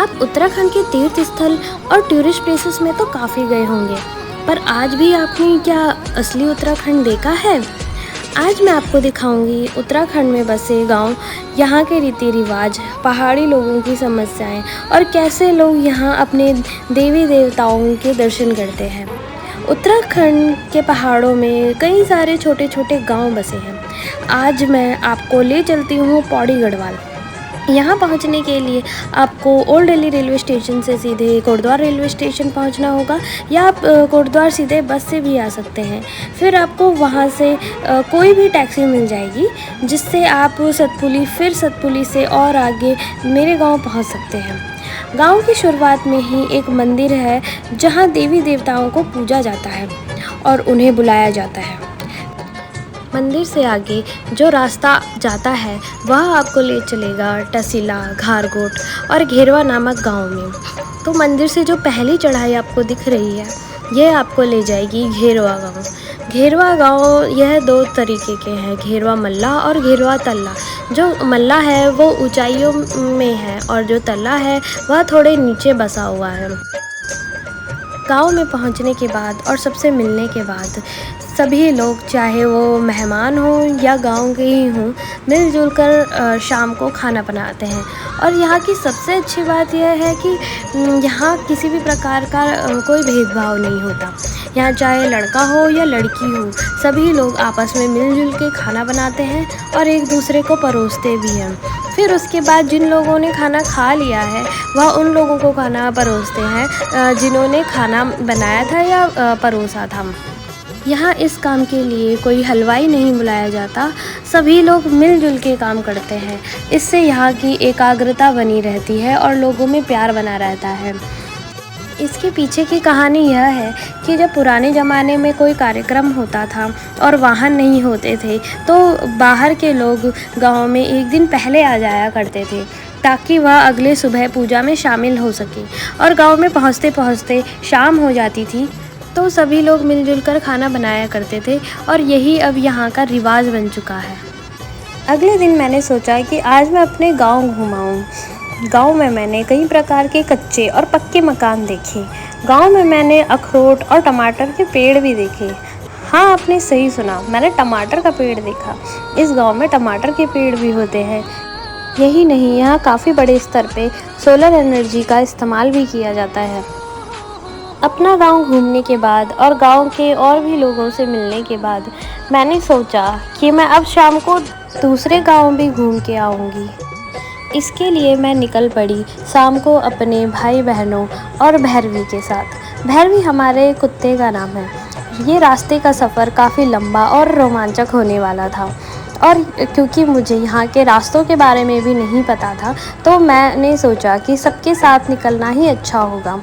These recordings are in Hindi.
आप उत्तराखंड के तीर्थ स्थल और टूरिस्ट प्लेसेस में तो काफ़ी गए होंगे, पर आज भी आपने क्या असली उत्तराखंड देखा है? आज मैं आपको दिखाऊंगी उत्तराखंड में बसे गांव, यहाँ के रीति रिवाज, पहाड़ी लोगों की समस्याएं और कैसे लोग यहाँ अपने देवी देवताओं के दर्शन करते हैं। उत्तराखंड के पहाड़ों में कई सारे छोटे छोटे गांव बसे हैं। आज मैं आपको ले चलती हूँ पौड़ी गढ़वाल। यहाँ पहुँचने के लिए आपको ओल्ड दिल्ली रेलवे स्टेशन से सीधे कोटद्वार रेलवे स्टेशन पहुँचना होगा, या आप कोटद्वार सीधे बस से भी आ सकते हैं। फिर आपको वहाँ से कोई भी टैक्सी मिल जाएगी, जिससे आप सतपुली, फिर सतपुली से और आगे मेरे गांव पहुँच सकते हैं। गांव की शुरुआत में ही एक मंदिर है, जहाँ देवी देवताओं को पूजा जाता है और उन्हें बुलाया जाता है। मंदिर से आगे जो रास्ता जाता है वह आपको ले चलेगा टसीला, घारगोट और घेरवा नामक गांव में। तो मंदिर से जो पहली चढ़ाई आपको दिख रही है, यह आपको ले जाएगी घेरवा गांव। घेरवा गांव यह दो तरीके के हैं, घेरवा मल्ला और घेरवा तल्ला। जो मल्ला है वो ऊंचाइयों में है और जो तल्ला है वह थोड़े नीचे बसा हुआ है। गांव में पहुंचने के बाद और सबसे मिलने के बाद सभी लोग, चाहे वो मेहमान हों या गांव के ही हों, मिलजुल कर शाम को खाना बनाते हैं। और यहाँ की सबसे अच्छी बात यह है कि यहाँ किसी भी प्रकार का कोई भेदभाव नहीं होता। यहाँ चाहे लड़का हो या लड़की हो, सभी लोग आपस में मिलजुल के खाना बनाते हैं और एक दूसरे को परोसते भी हैं। फिर उसके बाद जिन लोगों ने खाना खा लिया है वह उन लोगों को खाना परोसते हैं जिन्होंने खाना बनाया था या परोसा था। यहाँ इस काम के लिए कोई हलवाई नहीं बुलाया जाता, सभी लोग मिलजुल के काम करते हैं। इससे यहाँ की एकाग्रता बनी रहती है और लोगों में प्यार बना रहता है। इसके पीछे की कहानी यह है कि जब पुराने ज़माने में कोई कार्यक्रम होता था और वाहन नहीं होते थे, तो बाहर के लोग गांव में एक दिन पहले आ जाया करते थे, ताकि वह अगले सुबह पूजा में शामिल हो सके। और गांव में पहुंचते पहुंचते शाम हो जाती थी, तो सभी लोग मिलजुल कर खाना बनाया करते थे और यही अब यहाँ का रिवाज बन चुका है। अगले दिन मैंने सोचा कि आज मैं अपने गांव घुमाऊँ। गांव में मैंने कई प्रकार के कच्चे और पक्के मकान देखे। गांव में मैंने अखरोट और टमाटर के पेड़ भी देखे। हाँ, आपने सही सुना, मैंने टमाटर का पेड़ देखा। इस गांव में टमाटर के पेड़ भी होते हैं। यही नहीं, यहाँ काफ़ी बड़े स्तर पे सोलर एनर्जी का इस्तेमाल भी किया जाता है। अपना गांव घूमने के बाद और गांव के और भी लोगों से मिलने के बाद मैंने सोचा कि मैं अब शाम को दूसरे गांव भी घूम के आऊँगी। इसके लिए मैं निकल पड़ी शाम को अपने भाई बहनों और भैरवी के साथ। भैरवी हमारे कुत्ते का नाम है। ये रास्ते का सफ़र काफ़ी लंबा और रोमांचक होने वाला था, और क्योंकि मुझे यहाँ के रास्तों के बारे में भी नहीं पता था, तो मैंने सोचा कि सबके साथ निकलना ही अच्छा होगा।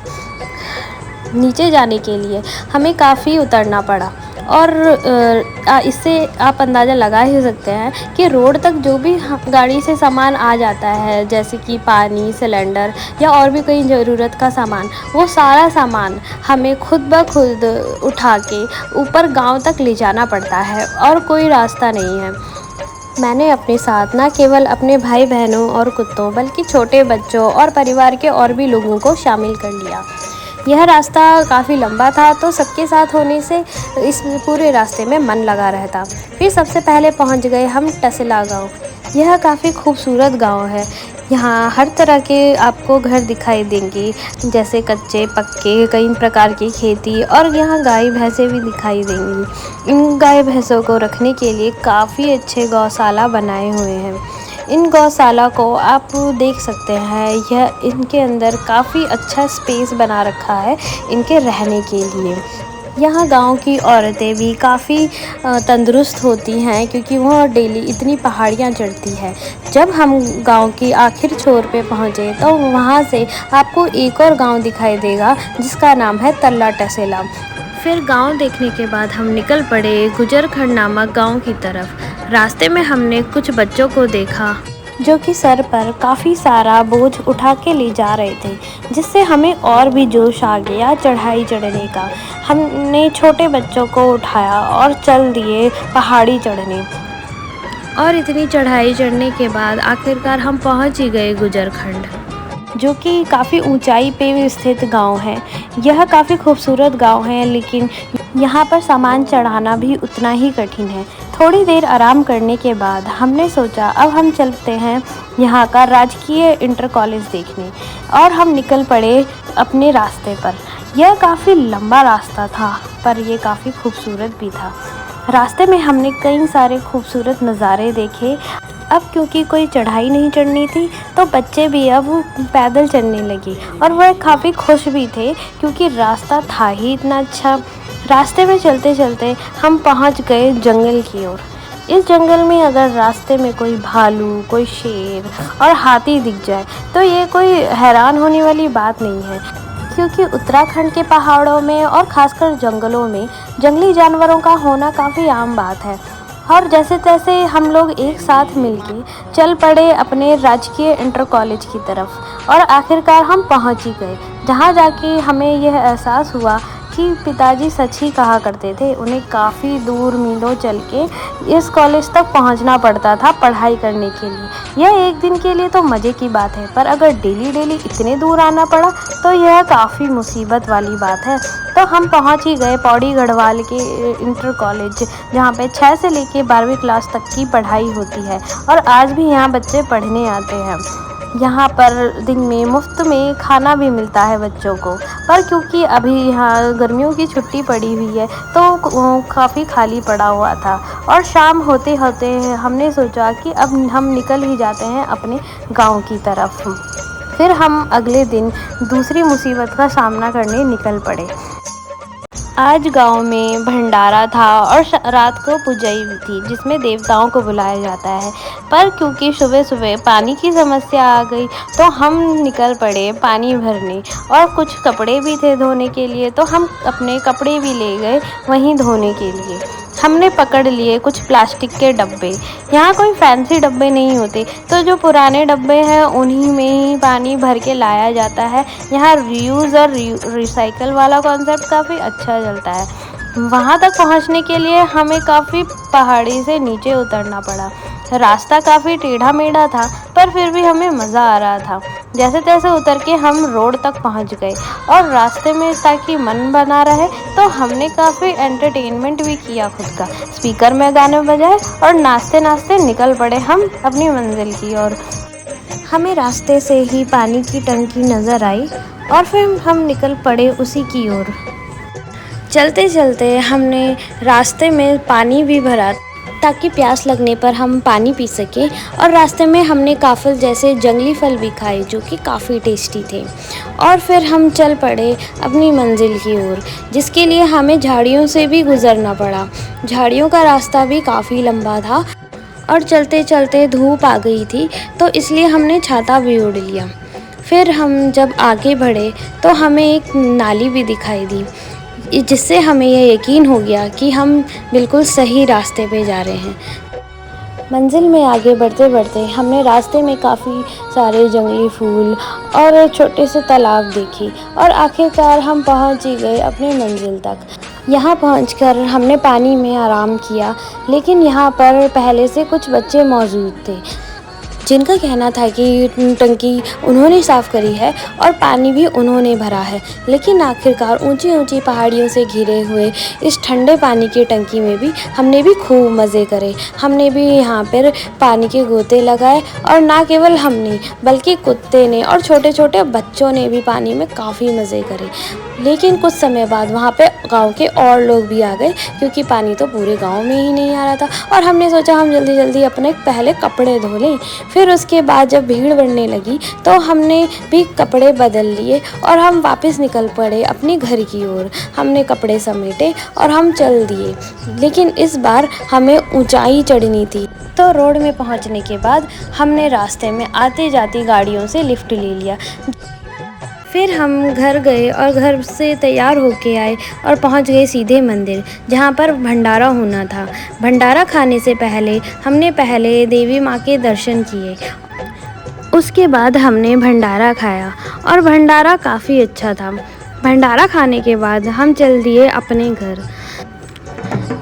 नीचे जाने के लिए हमें काफ़ी उतरना पड़ा, और इससे आप अंदाज़ा लगा ही सकते हैं कि रोड तक जो भी गाड़ी से सामान आ जाता है, जैसे कि पानी, सिलेंडर या और भी कई ज़रूरत का सामान, वो सारा सामान हमें खुद ब खुद उठा के ऊपर गांव तक ले जाना पड़ता है और कोई रास्ता नहीं है। मैंने अपने साथ न केवल अपने भाई बहनों और कुत्तों, बल्कि छोटे बच्चों और परिवार के और भी लोगों को शामिल कर लिया। यह रास्ता काफ़ी लंबा था, तो सबके साथ होने से इस पूरे रास्ते में मन लगा रहता। फिर सबसे पहले पहुंच गए हम टसिला गांव। यह काफ़ी खूबसूरत गांव है। यहाँ हर तरह के आपको घर दिखाई देंगे, जैसे कच्चे, पक्के, कई प्रकार की खेती, और यहाँ गाय भैंसें भी दिखाई देंगी। इन गाय भैंसों को रखने के लिए काफ़ी अच्छे गौशाला बनाए हुए हैं। इन गौशाला को आप देख सकते हैं, यह इनके अंदर काफ़ी अच्छा स्पेस बना रखा है इनके रहने के लिए। यहाँ गांव की औरतें भी काफ़ी तंदुरुस्त होती हैं, क्योंकि वह डेली इतनी पहाड़ियाँ चढ़ती है। जब हम गांव की आखिर छोर पे पहुँचे, तो वहाँ से आपको एक और गांव दिखाई देगा, जिसका नाम है तल्ला टसेला। फिर गांव देखने के बाद हम निकल पड़े गुजरखंड नामक गांव की तरफ। रास्ते में हमने कुछ बच्चों को देखा, जो कि सर पर काफ़ी सारा बोझ उठा के ले जा रहे थे, जिससे हमें और भी जोश आ गया चढ़ाई चढ़ने का। हमने छोटे बच्चों को उठाया और चल दिए पहाड़ी चढ़ने। और इतनी चढ़ाई चढ़ने के बाद आखिरकार हम पहुंच ही गए गुजरखंड। जो कि काफ़ी ऊंचाई पे स्थित गांव है। यह काफ़ी खूबसूरत गांव है, लेकिन यहाँ पर सामान चढ़ाना भी उतना ही कठिन है। थोड़ी देर आराम करने के बाद हमने सोचा अब हम चलते हैं यहाँ का राजकीय इंटर कॉलेज देखने, और हम निकल पड़े अपने रास्ते पर। यह काफ़ी लंबा रास्ता था, पर यह काफ़ी खूबसूरत भी था। रास्ते में हमने कई सारे खूबसूरत नज़ारे देखे। अब क्योंकि कोई चढ़ाई नहीं चढ़नी थी, तो बच्चे भी अब पैदल चलने लगे, और वह काफ़ी खुश भी थे क्योंकि रास्ता था ही इतना अच्छा। रास्ते में चलते चलते हम पहुंच गए जंगल की ओर। इस जंगल में अगर रास्ते में कोई भालू, कोई शेर और हाथी दिख जाए तो ये कोई हैरान होने वाली बात नहीं है, क्योंकि उत्तराखंड के पहाड़ों में और ख़ासकर जंगलों में जंगली जानवरों का होना काफ़ी आम बात है। और जैसे तैसे हम लोग एक साथ मिलके चल पड़े अपने राजकीय इंटर कॉलेज की तरफ, और आखिरकार हम पहुंच ही गए, जहां जाके हमें यह एहसास हुआ कि पिताजी सच ही कहा करते थे। उन्हें काफ़ी दूर मीलों चल के इस कॉलेज तक पहुंचना पड़ता था पढ़ाई करने के लिए। यह एक दिन के लिए तो मज़े की बात है, पर अगर डेली डेली इतने दूर आना पड़ा तो यह काफ़ी मुसीबत वाली बात है। तो हम पहुंच ही गए पौड़ी गढ़वाल के इंटर कॉलेज, जहां पे 6 से लेके 12वीं क्लास तक की पढ़ाई होती है, और आज भी यहां बच्चे पढ़ने आते हैं। यहाँ पर दिन में मुफ्त में खाना भी मिलता है बच्चों को, पर क्योंकि अभी यहाँ गर्मियों की छुट्टी पड़ी हुई है तो काफ़ी खाली पड़ा हुआ था। और शाम होते होते हमने सोचा कि अब हम निकल ही जाते हैं अपने गांव की तरफ। फिर हम अगले दिन दूसरी मुसीबत का सामना करने निकल पड़े। आज गांव में भंडारा था और रात को पूजई भी थी, जिसमें देवताओं को बुलाया जाता है। पर क्योंकि सुबह सुबह पानी की समस्या आ गई तो हम निकल पड़े पानी भरने, और कुछ कपड़े भी थे धोने के लिए, तो हम अपने कपड़े भी ले गए वहीं धोने के लिए। हमने पकड़ लिए कुछ प्लास्टिक के डब्बे। यहाँ कोई फैंसी डब्बे नहीं होते, तो जो पुराने डब्बे हैं उन्हीं में ही पानी भर के लाया जाता है। यहाँ रीयूज़ और रिसाइकल वाला कॉन्सेप्ट काफ़ी अच्छा चलता है। वहाँ तक पहुँचने के लिए हमें काफ़ी पहाड़ी से नीचे उतरना पड़ा। रास्ता काफ़ी टेढ़ा मेढ़ा था, पर फिर भी हमें मज़ा आ रहा था। जैसे तैसे उतर के हम रोड तक पहुँच गए, और रास्ते में ताकि मन बना रहे तो हमने काफ़ी एंटरटेनमेंट भी किया खुद का। स्पीकर में गाने बजाए और नाचते नाचते निकल पड़े हम अपनी मंजिल की ओर। हमें रास्ते से ही पानी की टंकी नज़र आई, और फिर हम निकल पड़े उसी की ओर। चलते चलते हमने रास्ते में पानी भी भरा ताकि प्यास लगने पर हम पानी पी सकें, और रास्ते में हमने काफ़ल जैसे जंगली फल भी खाए जो कि काफ़ी टेस्टी थे। और फिर हम चल पड़े अपनी मंजिल की ओर, जिसके लिए हमें झाड़ियों से भी गुज़रना पड़ा। झाड़ियों का रास्ता भी काफ़ी लंबा था, और चलते चलते धूप आ गई थी, तो इसलिए हमने छाता भी ओढ़ लिया। फिर हम जब आगे बढ़े तो हमें एक नाली भी दिखाई दी, जिससे हमें यह यकीन हो गया कि हम बिल्कुल सही रास्ते पे जा रहे हैं। मंजिल में आगे बढ़ते बढ़ते हमने रास्ते में काफ़ी सारे जंगली फूल और छोटे से तालाब देखी, और आखिरकार हम पहुंच ही गए अपनी मंजिल तक। यहाँ पहुंचकर हमने पानी में आराम किया, लेकिन यहाँ पर पहले से कुछ बच्चे मौजूद थे जिनका कहना था कि टंकी उन्होंने साफ़ करी है और पानी भी उन्होंने भरा है। लेकिन आखिरकार ऊंची ऊंची पहाड़ियों से घिरे हुए इस ठंडे पानी की टंकी में भी हमने भी खूब मज़े करे। हमने भी यहाँ पर पानी के गोते लगाए, और ना केवल हमने बल्कि कुत्ते ने और छोटे छोटे बच्चों ने भी पानी में काफ़ी मज़े करे। लेकिन कुछ समय बाद वहाँ पे गांव के और लोग भी आ गए, क्योंकि पानी तो पूरे गांव में ही नहीं आ रहा था, और हमने सोचा हम जल्दी जल्दी अपने पहले कपड़े धो लें। फिर उसके बाद जब भीड़ बढ़ने लगी तो हमने भी कपड़े बदल लिए, और हम वापस निकल पड़े अपने घर की ओर। हमने कपड़े समेटे और हम चल दिए, लेकिन इस बार हमें ऊंचाई चढ़नी थी। तो रोड में पहुंचने के बाद हमने रास्ते में आते जाती गाड़ियों से लिफ्ट ले लिया। फिर हम घर गए और घर से तैयार होके आए और पहुंच गए सीधे मंदिर, जहां पर भंडारा होना था। भंडारा खाने से पहले हमने पहले देवी माँ के दर्शन किए, उसके बाद हमने भंडारा खाया, और भंडारा काफ़ी अच्छा था। भंडारा खाने के बाद हम चल दिए अपने घर।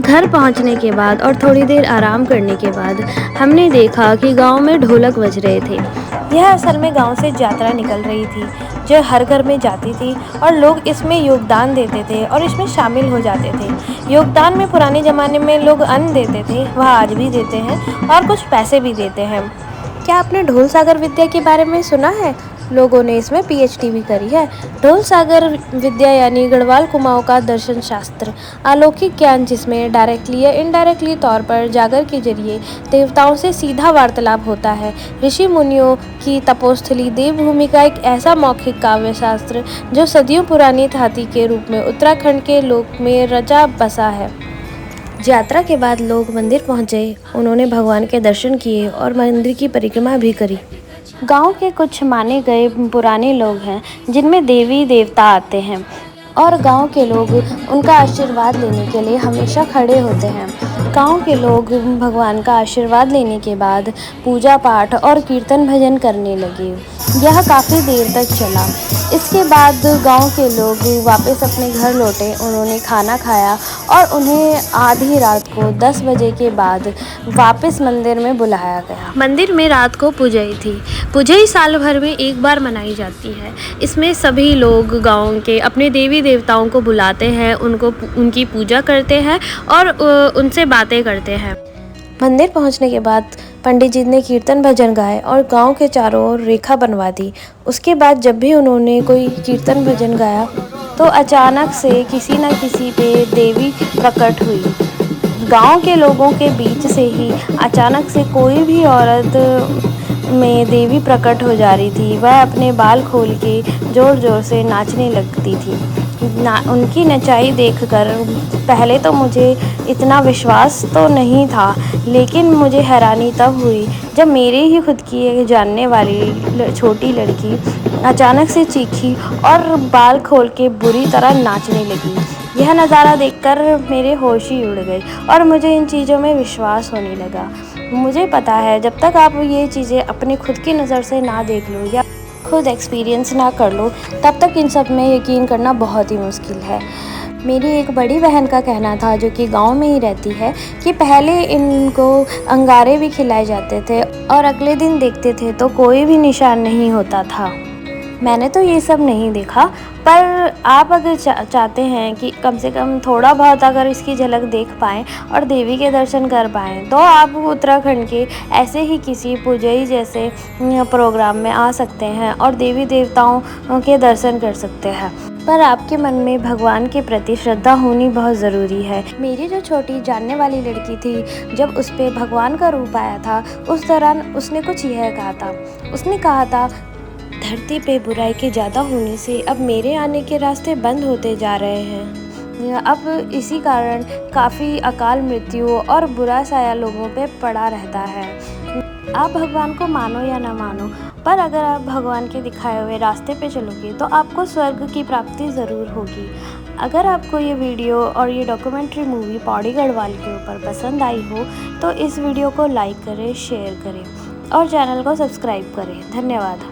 घर पहुंचने के बाद और थोड़ी देर आराम करने के बाद हमने देखा कि गांव में ढोलक बज रहे थे। यह असल में गांव से यात्रा निकल रही थी जो हर घर में जाती थी और लोग इसमें योगदान देते थे और इसमें शामिल हो जाते थे। योगदान में पुराने ज़माने में लोग अन्न देते थे, वह आज भी देते हैं और कुछ पैसे भी देते हैं। क्या आपने ढोल सागर विद्या के बारे में सुना है? लोगों ने इसमें पीएचडी भी करी है। ढोल सागर विद्या यानी गढ़वाल कुमाऊं का दर्शन शास्त्र, अलौकिक ज्ञान जिसमें डायरेक्टली या इनडायरेक्टली तौर पर जागर के जरिए देवताओं से सीधा वार्तालाप होता है। ऋषि मुनियों की तपोस्थली देवभूमि का एक ऐसा मौखिक काव्य शास्त्र जो सदियों पुरानी थाती के रूप में उत्तराखंड के लोक में रचा बसा है। यात्रा के बाद लोग मंदिर पहुंचे, उन्होंने भगवान के दर्शन किए और मंदिर की परिक्रमा भी करी। गांव के कुछ माने गए पुराने लोग हैं जिनमें देवी देवता आते हैं और गांव के लोग उनका आशीर्वाद लेने के लिए हमेशा खड़े होते हैं। गांव के लोग भगवान का आशीर्वाद लेने के बाद पूजा पाठ और कीर्तन भजन करने लगे। यह काफ़ी देर तक चला। इसके बाद गांव के लोग वापस अपने घर लौटे, उन्होंने खाना खाया और उन्हें आधी रात को 10 बजे के बाद वापस मंदिर में बुलाया गया। मंदिर में रात को पूजई थी। पूजई साल भर में एक बार मनाई जाती है। इसमें सभी लोग गांव के अपने देवी देवताओं को बुलाते हैं, उनकी पूजा करते हैं और उनसे बातें करते हैं। मंदिर पहुंचने के बाद पंडित जी ने कीर्तन भजन गाए और गांव के चारों ओर रेखा बनवा दी। उसके बाद जब भी उन्होंने कोई कीर्तन भजन गाया तो अचानक से किसी न किसी पे देवी प्रकट हुई। गांव के लोगों के बीच से ही अचानक से कोई भी औरत में देवी प्रकट हो जा रही थी। वह अपने बाल खोल के ज़ोर ज़ोर से नाचने लगती थी। उनकी नचाई देखकर पहले तो मुझे इतना विश्वास तो नहीं था, लेकिन मुझे हैरानी तब हुई जब मेरे ही खुद की एक जानने वाली छोटी लड़की अचानक से चीखी और बाल खोल के बुरी तरह नाचने लगी। यह नज़ारा देखकर मेरे होश ही उड़ गए और मुझे इन चीज़ों में विश्वास होने लगा। मुझे पता है जब तक आप ये चीज़ें अपने खुद की नज़र से ना देख लो या खुद एक्सपीरियंस ना कर लो तब तक इन सब में यकीन करना बहुत ही मुश्किल है। मेरी एक बड़ी बहन का कहना था जो कि गांव में ही रहती है कि पहले इनको अंगारे भी खिलाए जाते थे और अगले दिन देखते थे तो कोई भी निशान नहीं होता था। मैंने तो ये सब नहीं देखा, पर आप अगर चाहते हैं कि कम से कम थोड़ा बहुत अगर इसकी झलक देख पाएँ और देवी के दर्शन कर पाएँ तो आप उत्तराखंड के ऐसे ही किसी पूजई जैसे प्रोग्राम में आ सकते हैं और देवी देवताओं के दर्शन कर सकते हैं। पर आपके मन में भगवान के प्रति श्रद्धा होनी बहुत ज़रूरी है। मेरी जो छोटी जानने वाली लड़की थी, जब उस पर भगवान का रूप आया था उस दौरान उसने कुछ यह कहा था। उसने कहा था, धरती पे बुराई के ज़्यादा होने से अब मेरे आने के रास्ते बंद होते जा रहे हैं। अब इसी कारण काफ़ी अकाल मृत्यु और बुरा साया लोगों पे पड़ा रहता है। आप भगवान को मानो या ना मानो, पर अगर आप भगवान के दिखाए हुए रास्ते पे चलोगे तो आपको स्वर्ग की प्राप्ति ज़रूर होगी। अगर आपको ये वीडियो और ये डॉक्यूमेंट्री मूवी पौड़ी गढ़वाल के ऊपर पसंद आई हो तो इस वीडियो को लाइक करें, शेयर करें और चैनल को सब्सक्राइब करें। धन्यवाद।